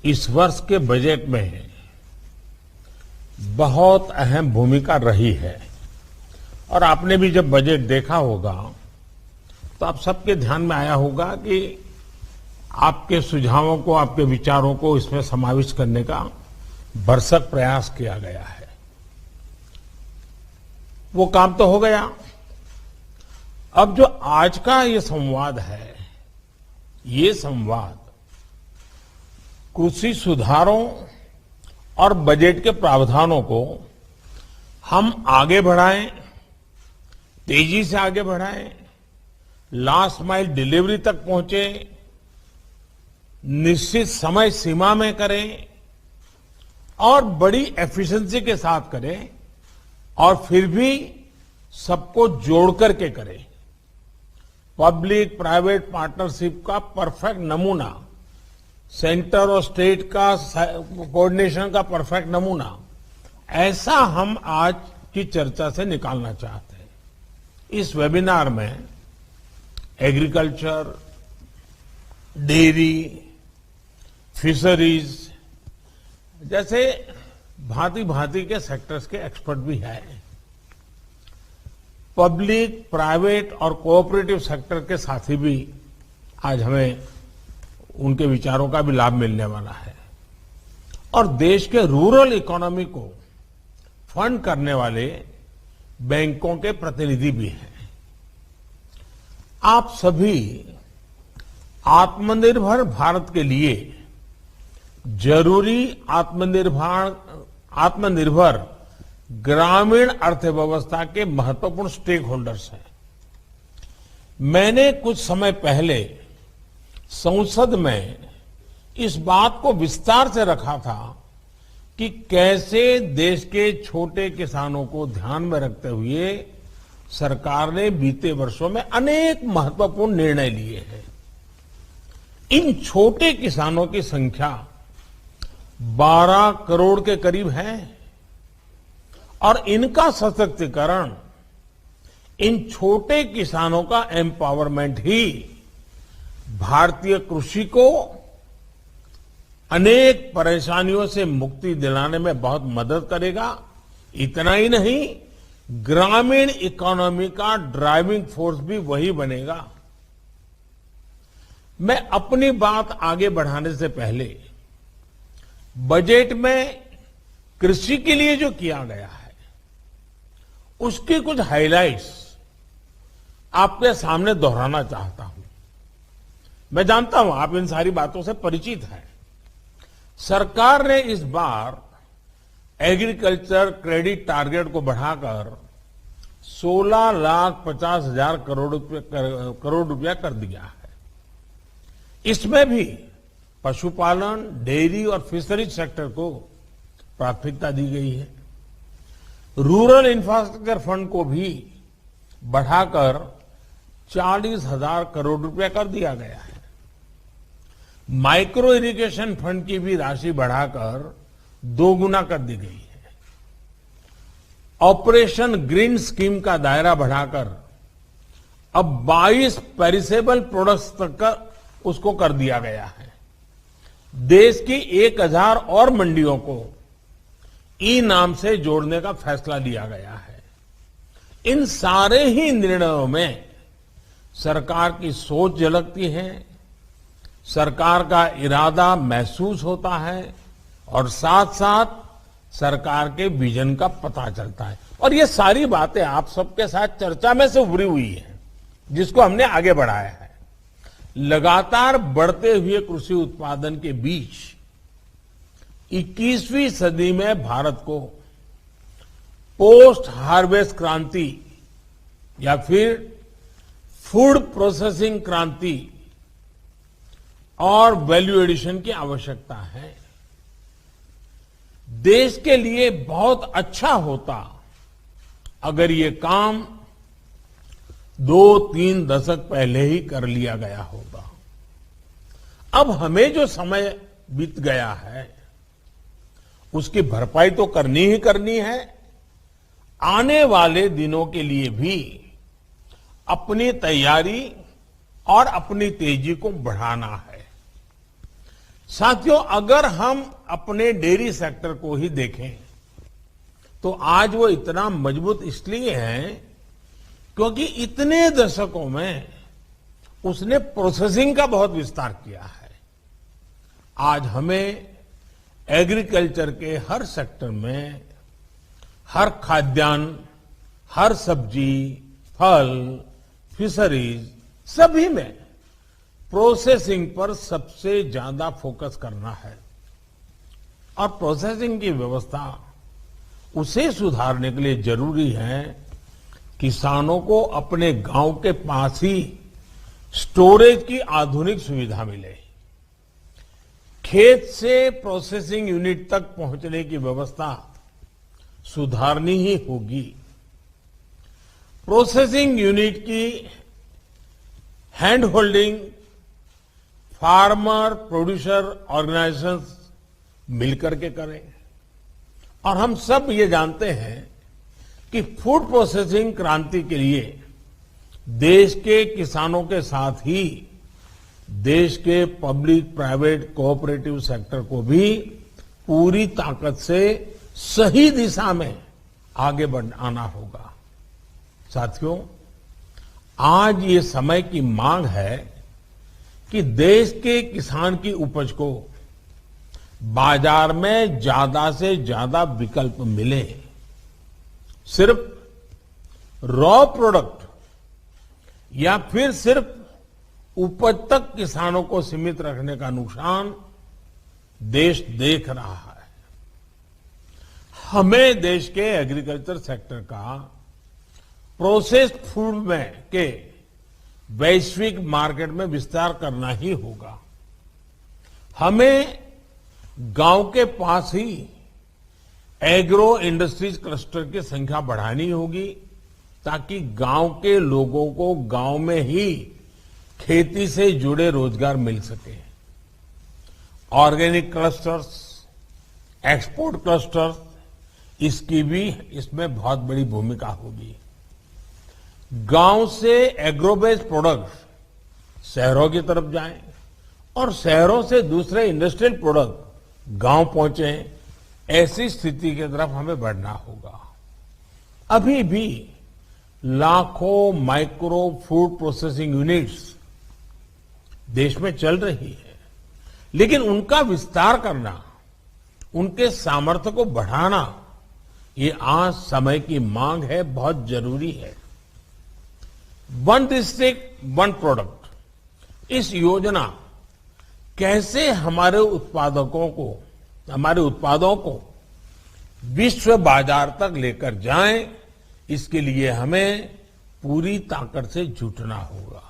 इस वर्ष के बजट में बहुत अहम भूमिका रही है और आपने भी जब बजट देखा होगा तो आप सबके ध्यान में आया होगा कि आपके सुझावों को, आपके विचारों को इसमें समाविष्ट करने का भरसक प्रयास किया गया है। वो काम तो हो गया। अब जो आज का ये संवाद है, ये संवाद कृषि सुधारों और बजट के प्रावधानों को हम आगे बढ़ाएं, तेजी से आगे बढ़ाएं, लास्ट माइल डिलीवरी तक पहुंचे, निश्चित समय सीमा में करें और बड़ी एफिशिएंसी के साथ करें और फिर भी सबको जोड़ करके करें। पब्लिक प्राइवेट पार्टनरशिप का परफेक्ट नमूना, सेंटर और स्टेट का कोऑर्डिनेशन का परफेक्ट नमूना, ऐसा हम आज की चर्चा से निकालना चाहते हैं। इस वेबिनार में एग्रीकल्चर, डेयरी, फिशरीज जैसे भांति भांति के सेक्टर्स के एक्सपर्ट भी हैं। पब्लिक, प्राइवेट और कोऑपरेटिव सेक्टर के साथी भी आज हमें उनके विचारों का भी लाभ मिलने वाला है और देश के रूरल इकोनॉमी को फंड करने वाले बैंकों के प्रतिनिधि भी हैं। आप सभी आत्मनिर्भर भारत के लिए जरूरी आत्मनिर्भर ग्रामीण अर्थव्यवस्था के महत्वपूर्ण स्टेक होल्डर्स हैं। मैंने कुछ समय पहले संसद में इस बात को विस्तार से रखा था कि कैसे देश के छोटे किसानों को ध्यान में रखते हुए सरकार ने बीते वर्षों में अनेक महत्वपूर्ण निर्णय लिए हैं। इन छोटे किसानों की संख्या 12 करोड़ के करीब है और इनका सशक्तिकरण, इन छोटे किसानों का एम्पावरमेंट ही भारतीय कृषि को अनेक परेशानियों से मुक्ति दिलाने में बहुत मदद करेगा। इतना ही नहीं, ग्रामीण इकोनॉमी का ड्राइविंग फोर्स भी वही बनेगा। मैं अपनी बात आगे बढ़ाने से पहले बजट में कृषि के लिए जो किया गया है उसकी कुछ हाइलाइट्स आपके सामने दोहराना चाहता हूं। मैं जानता हूं आप इन सारी बातों से परिचित हैं। सरकार ने इस बार एग्रीकल्चर क्रेडिट टारगेट को बढ़ाकर 16,50,000 करोड़ रुपया कर दिया है। इसमें भी पशुपालन, डेयरी और फिशरीज सेक्टर को प्राथमिकता दी गई है। रूरल इंफ्रास्ट्रक्चर फंड को भी बढ़ाकर 40,000 करोड़ रुपया कर दिया गया है। माइक्रो इरिगेशन फंड की भी राशि बढ़ाकर 2 गुना कर दी गई है। ऑपरेशन ग्रीन स्कीम का दायरा बढ़ाकर अब 22 पेरिसेबल प्रोडक्ट्स तक का उसको कर दिया गया है। देश की 1000 और मंडियों को ई नाम से जोड़ने का फैसला लिया गया है। इन सारे ही निर्णयों में सरकार की सोच झलकती है, सरकार का इरादा महसूस होता है और साथ साथ सरकार के विजन का पता चलता है। और ये सारी बातें आप सबके साथ चर्चा में से उभरी हुई है, जिसको हमने आगे बढ़ाया है। लगातार बढ़ते हुए कृषि उत्पादन के बीच 21वीं सदी में भारत को पोस्ट हार्वेस्ट क्रांति या फिर फूड प्रोसेसिंग क्रांति और वैल्यू एडिशन की आवश्यकता है। देश के लिए बहुत अच्छा होता अगर ये काम 2-3 दशक पहले ही कर लिया गया होगा। अब हमें जो समय बीत गया है उसकी भरपाई तो करनी ही करनी है। आने वाले दिनों के लिए भी अपनी तैयारी और अपनी तेजी को बढ़ाना है। साथियों, अगर हम अपने डेयरी सेक्टर को ही देखें तो आज वो इतना मजबूत इसलिए है क्योंकि इतने दशकों में उसने प्रोसेसिंग का बहुत विस्तार किया है। आज हमें एग्रीकल्चर के हर सेक्टर में, हर खाद्यान्न, हर सब्जी, फल, फिशरीज, सभी में प्रोसेसिंग पर सबसे ज्यादा फोकस करना है। और प्रोसेसिंग की व्यवस्था उसे सुधारने के लिए जरूरी है किसानों को अपने गांव के पास ही स्टोरेज की आधुनिक सुविधा मिले। खेत से प्रोसेसिंग यूनिट तक पहुंचने की व्यवस्था सुधारनी ही होगी। प्रोसेसिंग यूनिट की hand holding farmer producer organisations मिलकर के करें। और हम सब ये जानते हैं कि फूड प्रोसेसिंग क्रांति के लिए देश के किसानों के साथ ही देश के पब्लिक प्राइवेट कोऑपरेटिव सेक्टर को भी पूरी ताकत से सही दिशा में आगे बढ़ाना होगा। साथियों, आज ये समय की मांग है कि देश के किसान की उपज को बाजार में ज्यादा से ज्यादा विकल्प मिले। सिर्फ रॉ प्रोडक्ट या फिर सिर्फ उपज तक किसानों को सीमित रखने का नुकसान देश देख रहा है। हमें देश के एग्रीकल्चर सेक्टर का प्रोसेस्ड फूड में के वैश्विक मार्केट में विस्तार करना ही होगा। हमें गांव के पास ही एग्रो इंडस्ट्रीज क्लस्टर की संख्या बढ़ानी होगी ताकि गांव के लोगों को गांव में ही खेती से जुड़े रोजगार मिल सके। ऑर्गेनिक क्लस्टर्स, एक्सपोर्ट क्लस्टर्स, इसकी भी इसमें बहुत बड़ी भूमिका होगी। गांव से एग्रो बेस्ड प्रोडक्ट शहरों की तरफ जाएं और शहरों से दूसरे इंडस्ट्रियल प्रोडक्ट गांव पहुंचे, ऐसी स्थिति की तरफ हमें बढ़ना होगा। अभी भी लाखों माइक्रो फूड प्रोसेसिंग यूनिट्स देश में चल रही है, लेकिन उनका विस्तार करना, उनके सामर्थ्य को बढ़ाना, ये आज समय की मांग है, बहुत जरूरी है। वन डिस्ट्रिक्ट वन प्रोडक्ट, इस योजना कैसे हमारे उत्पादों को विश्व बाजार तक लेकर जाएं, इसके लिए हमें पूरी ताकत से जुटना होगा।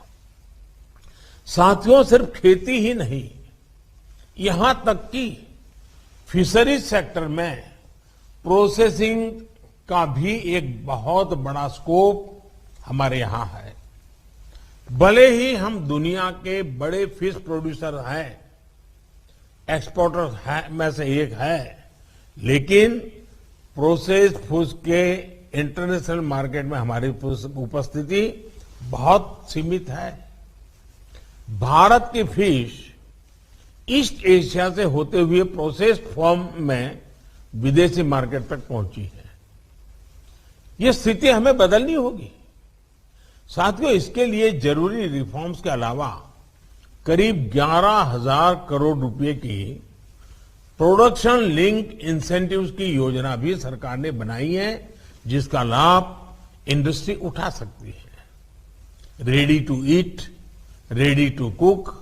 साथियों, सिर्फ खेती ही नहीं, यहां तक कि फिशरीज सेक्टर में प्रोसेसिंग का भी एक बहुत बड़ा स्कोप हमारे यहां है। भले ही हम दुनिया के बड़े फिश प्रोड्यूसर हैं, एक्सपोर्टर में से एक है, लेकिन प्रोसेस्ड फूड के इंटरनेशनल मार्केट में हमारी उपस्थिति बहुत सीमित है। भारत की फिश ईस्ट एशिया से होते हुए प्रोसेस्ड फॉर्म में विदेशी मार्केट तक पहुंची है। ये स्थिति हमें बदलनी होगी। साथियों, इसके लिए जरूरी रिफॉर्म्स के अलावा करीब 11,000 करोड़ रुपए की प्रोडक्शन लिंक इंसेंटिव्स की योजना भी सरकार ने बनाई है, जिसका लाभ इंडस्ट्री उठा सकती है। Ready to eat, ready to cook,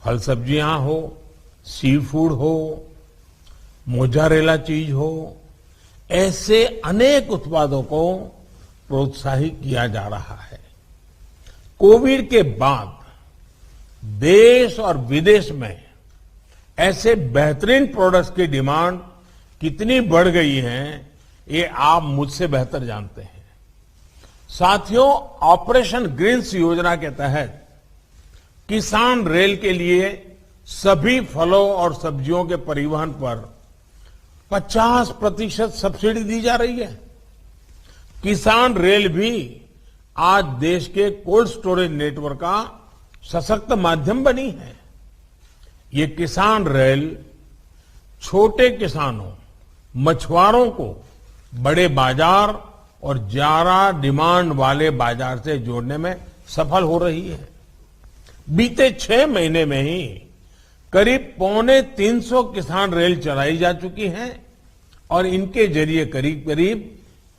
फल सब्जियां हो, सी फूड हो, मोजारेला चीज हो, ऐसे अनेक उत्पादों को प्रोत्साहित किया जा रहा है। कोविड के बाद देश और विदेश में ऐसे बेहतरीन प्रोडक्ट्स की डिमांड कितनी बढ़ गई है, ये आप मुझसे बेहतर जानते हैं। साथियों, ऑपरेशन ग्रीन्स योजना के तहत किसान रेल के लिए सभी फलों और सब्जियों के परिवहन पर 50% सब्सिडी दी जा रही है। किसान रेल भी आज देश के कोल्ड स्टोरेज नेटवर्क का सशक्त माध्यम बनी है। ये किसान रेल छोटे किसानों, मछुआरों को बड़े बाजार और ज्यादा डिमांड वाले बाजार से जोड़ने में सफल हो रही है। बीते 6 महीने में ही करीब 350 किसान रेल चलाई जा चुकी हैं और इनके जरिए करीब करीब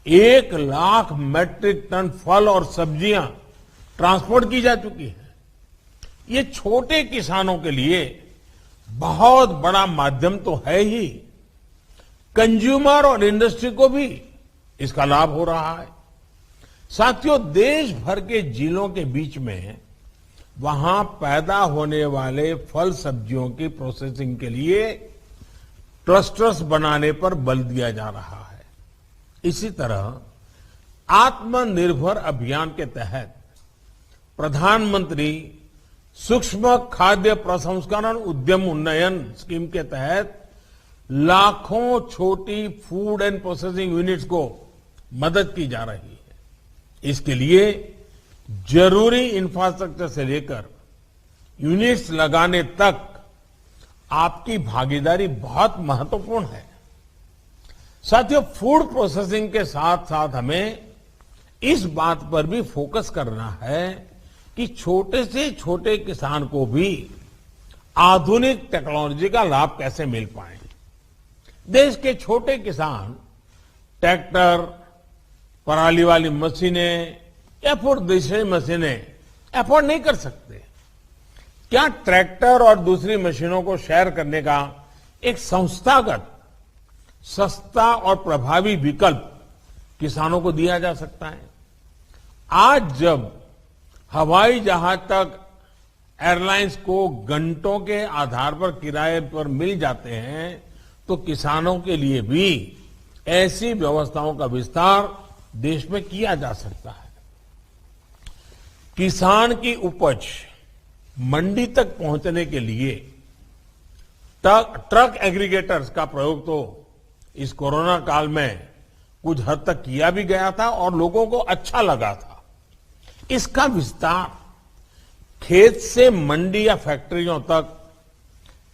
1 लाख मैट्रिक टन फल और सब्जियां ट्रांसपोर्ट की जा चुकी है। ये छोटे किसानों के लिए बहुत बड़ा माध्यम तो है ही, कंज्यूमर और इंडस्ट्री को भी इसका लाभ हो रहा है। साथियों, देश भर के जिलों के बीच में वहां पैदा होने वाले फल सब्जियों की प्रोसेसिंग के लिए क्लस्टर्स बनाने पर बल दिया जा रहा है। इसी तरह आत्मनिर्भर अभियान के तहत प्रधानमंत्री सूक्ष्म खाद्य प्रसंस्करण उद्यम उन्नयन स्कीम के तहत लाखों छोटी फूड एंड प्रोसेसिंग यूनिट्स को मदद की जा रही है। इसके लिए जरूरी इंफ्रास्ट्रक्चर से लेकर यूनिट्स लगाने तक आपकी भागीदारी बहुत महत्वपूर्ण है। साथियों, फूड प्रोसेसिंग के साथ साथ हमें इस बात पर भी फोकस करना है कि छोटे से छोटे किसान को भी आधुनिक टेक्नोलॉजी का लाभ कैसे मिल पाए। देश के छोटे किसान ट्रैक्टर, पराली वाली मशीनें या फिर दूसरी मशीनें अफोर्ड नहीं कर सकते। क्या ट्रैक्टर और दूसरी मशीनों को शेयर करने का एक संस्थागत सस्ता और प्रभावी विकल्प किसानों को दिया जा सकता है? आज जब हवाई जहाज तक एयरलाइंस को घंटों के आधार पर किराए पर मिल जाते हैं, तो किसानों के लिए भी ऐसी व्यवस्थाओं का विस्तार देश में किया जा सकता है। किसान की उपज मंडी तक पहुंचने के लिए ट्रक एग्रीगेटर्स का प्रयोग तो इस कोरोना काल में कुछ हद तक किया भी गया था और लोगों को अच्छा लगा था। इसका विस्तार खेत से मंडी या फैक्ट्रियों तक,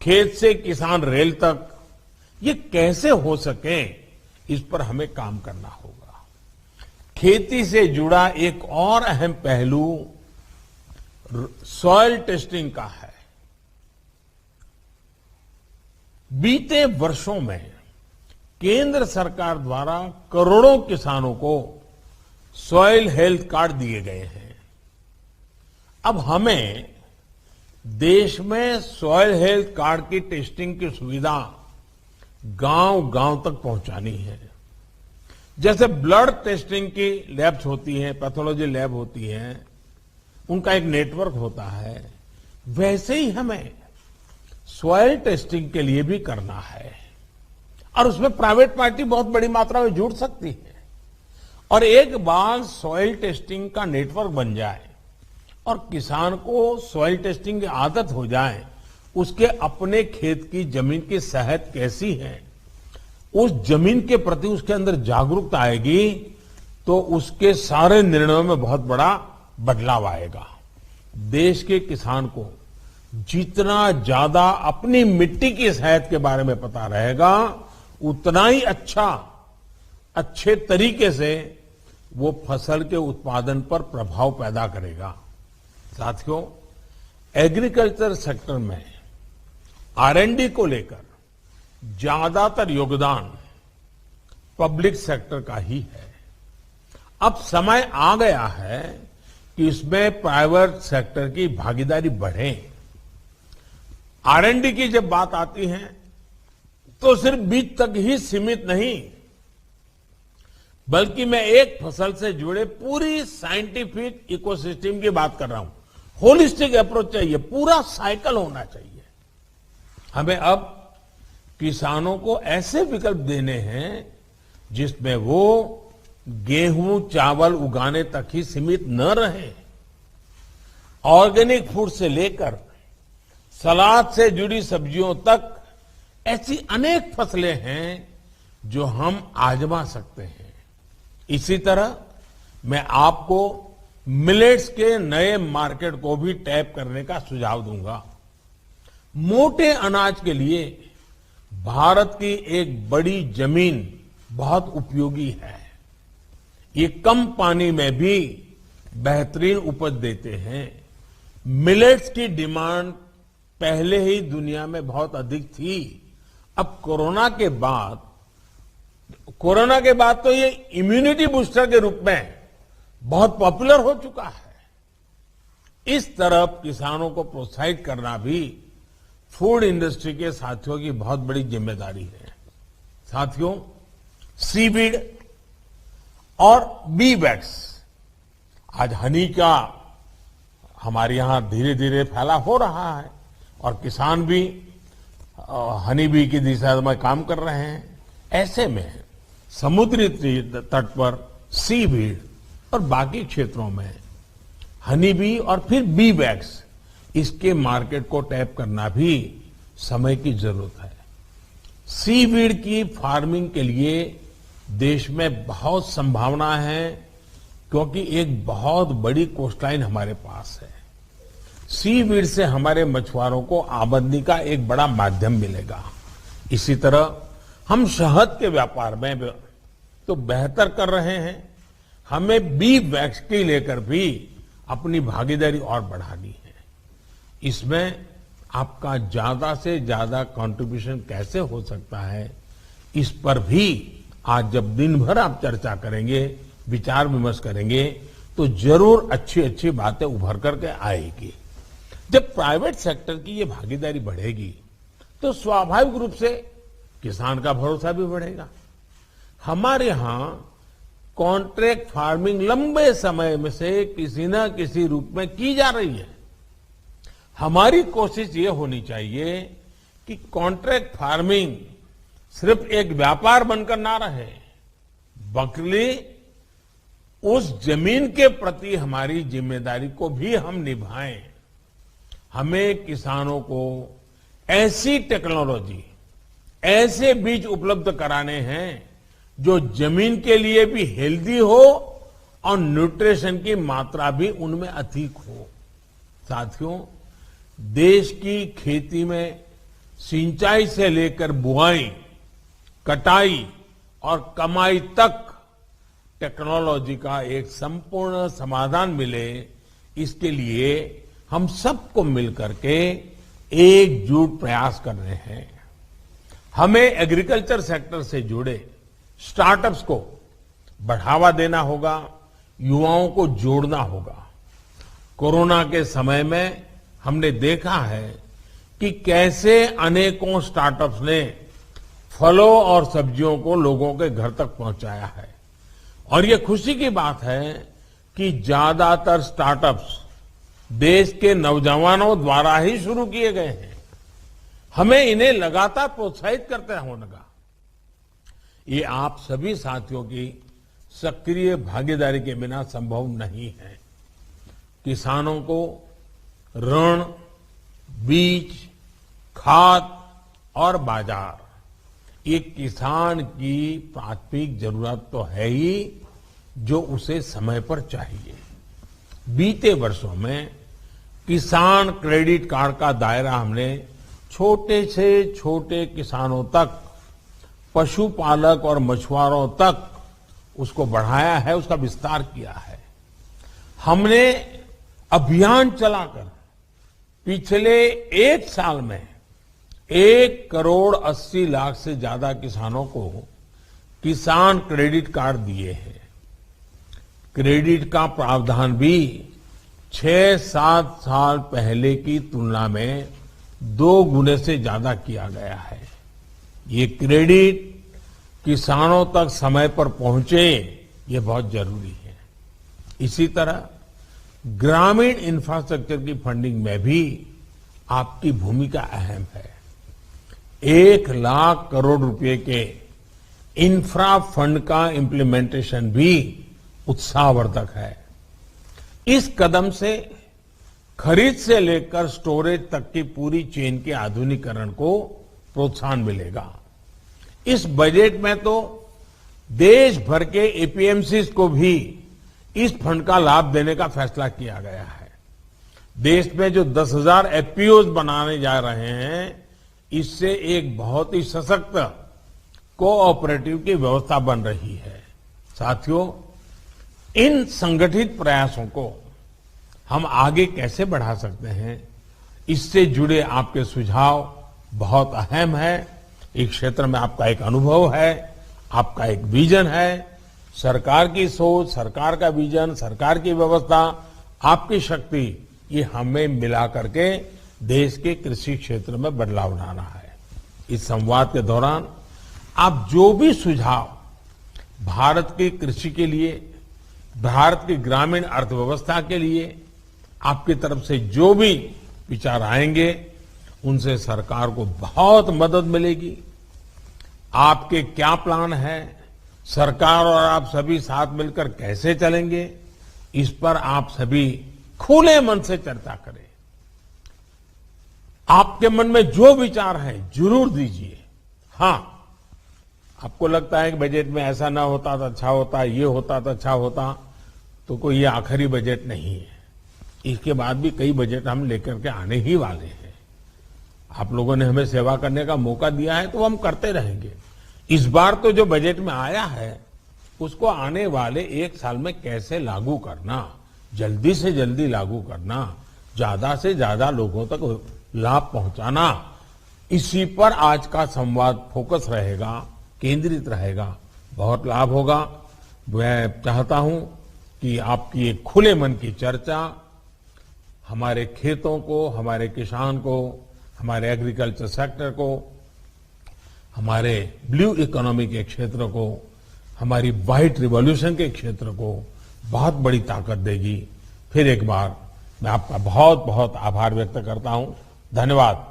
खेत से किसान रेल तक, ये कैसे हो सके, इस पर हमें काम करना होगा। खेती से जुड़ा एक और अहम पहलू सॉइल टेस्टिंग का है। बीते वर्षों में केंद्र सरकार द्वारा करोड़ों किसानों को सॉइल हेल्थ कार्ड दिए गए हैं। अब हमें देश में सॉइल हेल्थ कार्ड की टेस्टिंग की सुविधा गांव-गांव तक पहुंचानी है। जैसे ब्लड टेस्टिंग की लैब्स होती हैं, पैथोलॉजी लैब होती हैं, उनका एक नेटवर्क होता है, वैसे ही हमें सॉइल टेस्टिंग के लिए भी करना है। और उसमें प्राइवेट पार्टी बहुत बड़ी मात्रा में जुड़ सकती है। और एक बार सॉइल टेस्टिंग का नेटवर्क बन जाए और किसान को सॉइल टेस्टिंग की आदत हो जाए, उसके अपने खेत की जमीन की सेहत कैसी है, उस जमीन के प्रति उसके अंदर जागरूकता आएगी, तो उसके सारे निर्णयों में बहुत बड़ा बदलाव आएगा। देश के किसान को जितना ज्यादा अपनी मिट्टी की सेहत के बारे में पता रहेगा, उतना ही अच्छे तरीके से वो फसल के उत्पादन पर प्रभाव पैदा करेगा। साथियों, एग्रीकल्चर सेक्टर में R&D को लेकर ज्यादातर योगदान पब्लिक सेक्टर का ही है। अब समय आ गया है कि इसमें प्राइवेट सेक्टर की भागीदारी बढ़े। R&D की जब बात आती है तो सिर्फ बीज तक ही सीमित नहीं, बल्कि मैं एक फसल से जुड़े पूरी साइंटिफिक इकोसिस्टम की बात कर रहा हूं। होलिस्टिक अप्रोच चाहिए, पूरा साइकिल होना चाहिए। हमें अब किसानों को ऐसे विकल्प देने हैं जिसमें वो गेहूं चावल उगाने तक ही सीमित न रहे। ऑर्गेनिक फूड से लेकर सलाद से जुड़ी सब्जियों तक ऐसी अनेक फसलें हैं जो हम आजमा सकते हैं। इसी तरह मैं आपको मिलेट्स के नए मार्केट को भी टैप करने का सुझाव दूंगा। मोटे अनाज के लिए भारत की एक बड़ी जमीन बहुत उपयोगी है। ये कम पानी में भी बेहतरीन उपज देते हैं। मिलेट्स की डिमांड पहले ही दुनिया में बहुत अधिक थी। अब कोरोना के बाद तो ये इम्यूनिटी बूस्टर के रूप में बहुत पॉपुलर हो चुका है। इस तरफ किसानों को प्रोत्साहित करना भी फूड इंडस्ट्री के साथियों की बहुत बड़ी जिम्मेदारी है। साथियों, सीवीड और बी वैक्स, आज हनी का हमारे यहां धीरे धीरे फैलाव हो रहा है और किसान भी हनी बी की दिशा में काम कर रहे हैं। ऐसे में समुद्री तट पर सीवीड और बाकी क्षेत्रों में हनी बी और फिर बी वैक्स, इसके मार्केट को टैप करना भी समय की जरूरत है। सीवीड की फार्मिंग के लिए देश में बहुत संभावना है, क्योंकि एक बहुत बड़ी कोस्टलाइन हमारे पास है। सीवीड से हमारे मछुआरों को आमदनी का एक बड़ा माध्यम मिलेगा। इसी तरह हम शहद के व्यापार में तो बेहतर कर रहे हैं। हमें बी वैक्स की लेकर भी अपनी भागीदारी और बढ़ानी है। इसमें आपका ज्यादा से ज्यादा कंट्रीब्यूशन कैसे हो सकता है, इस पर भी आज जब दिन भर आप चर्चा करेंगे, विचार विमर्श करेंगे, तो जरूर अच्छी अच्छी बातें उभर करके आएगी। जब प्राइवेट सेक्टर की ये भागीदारी बढ़ेगी तो स्वाभाविक रूप से किसान का भरोसा भी बढ़ेगा। हमारे यहां कॉन्ट्रैक्ट फार्मिंग लंबे समय में से किसी न किसी रूप में की जा रही है। हमारी कोशिश ये होनी चाहिए कि कॉन्ट्रैक्ट फार्मिंग सिर्फ एक व्यापार बनकर ना रहे, बल्कि उस जमीन के प्रति हमारी जिम्मेदारी को भी हम निभाएं। हमें किसानों को ऐसी टेक्नोलॉजी, ऐसे बीज उपलब्ध कराने हैं जो जमीन के लिए भी हेल्दी हो और न्यूट्रिशन की मात्रा भी उनमें अधिक हो। साथियों, देश की खेती में सिंचाई से लेकर बुआई, कटाई और कमाई तक टेक्नोलॉजी का एक संपूर्ण समाधान मिले, इसके लिए हम सबको मिलकर के एकजुट प्रयास कर रहे हैं। हमें एग्रीकल्चर सेक्टर से जुड़े स्टार्टअप्स को बढ़ावा देना होगा, युवाओं को जोड़ना होगा। कोरोना के समय में हमने देखा है कि कैसे अनेकों स्टार्टअप्स ने फलों और सब्जियों को लोगों के घर तक पहुंचाया है। और ये खुशी की बात है कि ज्यादातर स्टार्टअप्स देश के नौजवानों द्वारा ही शुरू किए गए हैं। हमें इन्हें लगातार प्रोत्साहित करते होगा। ये आप सभी साथियों की सक्रिय भागीदारी के बिना संभव नहीं है। किसानों को ऋण, बीज, खाद और बाजार, ये किसान की प्राथमिक जरूरत तो है ही, जो उसे समय पर चाहिए। बीते वर्षों में किसान क्रेडिट कार्ड का दायरा हमने छोटे से छोटे किसानों तक, पशुपालक और मछुआरों तक उसको बढ़ाया है, उसका विस्तार किया है। हमने अभियान चलाकर पिछले एक साल में 1,80,00,000 से ज्यादा किसानों को किसान क्रेडिट कार्ड दिए हैं। क्रेडिट का प्रावधान भी 6-7 साल पहले की तुलना में 2 गुने से ज्यादा किया गया है। ये क्रेडिट किसानों तक समय पर पहुंचे, ये बहुत जरूरी है। इसी तरह ग्रामीण इंफ्रास्ट्रक्चर की फंडिंग में भी आपकी भूमिका अहम है। 1,00,000 करोड़ रुपए के इंफ्रा फंड का इम्प्लीमेंटेशन भी उत्साहवर्धक है। इस कदम से खरीद से लेकर स्टोरेज तक की पूरी चेन के आधुनिकीकरण को प्रोत्साहन मिलेगा। इस बजट में तो देश भर के एपीएमसीज को भी इस फंड का लाभ देने का फैसला किया गया है। देश में जो 10,000 एफपीओज बनाने जा रहे हैं, इससे एक बहुत ही सशक्त कोऑपरेटिव की व्यवस्था बन रही है। साथियों, इन संगठित प्रयासों को हम आगे कैसे बढ़ा सकते हैं, इससे जुड़े आपके सुझाव बहुत अहम है। इस क्षेत्र में आपका एक अनुभव है, आपका एक विजन है। सरकार की सोच, सरकार का विजन, सरकार की व्यवस्था, आपकी शक्ति, ये हमें मिला करके देश के कृषि क्षेत्र में बदलाव लाना है। इस संवाद के दौरान आप जो भी सुझाव भारत की कृषि के लिए, भारत की ग्रामीण अर्थव्यवस्था के लिए आपकी तरफ से जो भी विचार आएंगे, उनसे सरकार को बहुत मदद मिलेगी। आपके क्या प्लान है, सरकार और आप सभी साथ मिलकर कैसे चलेंगे, इस पर आप सभी खुले मन से चर्चा करें। आपके मन में जो विचार है जरूर दीजिए। हां, आपको लगता है कि बजट में ऐसा ना होता तो अच्छा होता, ये होता तो अच्छा होता, तो कोई ये आखिरी बजट नहीं है। इसके बाद भी कई बजट हम लेकर के आने ही वाले हैं। आप लोगों ने हमें सेवा करने का मौका दिया है, तो हम करते रहेंगे। इस बार तो जो बजट में आया है, उसको आने वाले एक साल में कैसे लागू करना, जल्दी से जल्दी लागू करना, ज्यादा से ज्यादा लोगों तक लाभ पहुंचाना, इसी पर आज का संवाद फोकस रहेगा, केंद्रित रहेगा। बहुत लाभ होगा। मैं चाहता हूं कि आपकी एक खुले मन की चर्चा हमारे खेतों को, हमारे किसान को, हमारे एग्रीकल्चर सेक्टर को, हमारे ब्लू इकोनॉमी के क्षेत्र को, हमारी व्हाइट रिवॉल्यूशन के क्षेत्र को बहुत बड़ी ताकत देगी। फिर एक बार मैं आपका बहुत बहुत आभार व्यक्त करता हूं। धन्यवाद।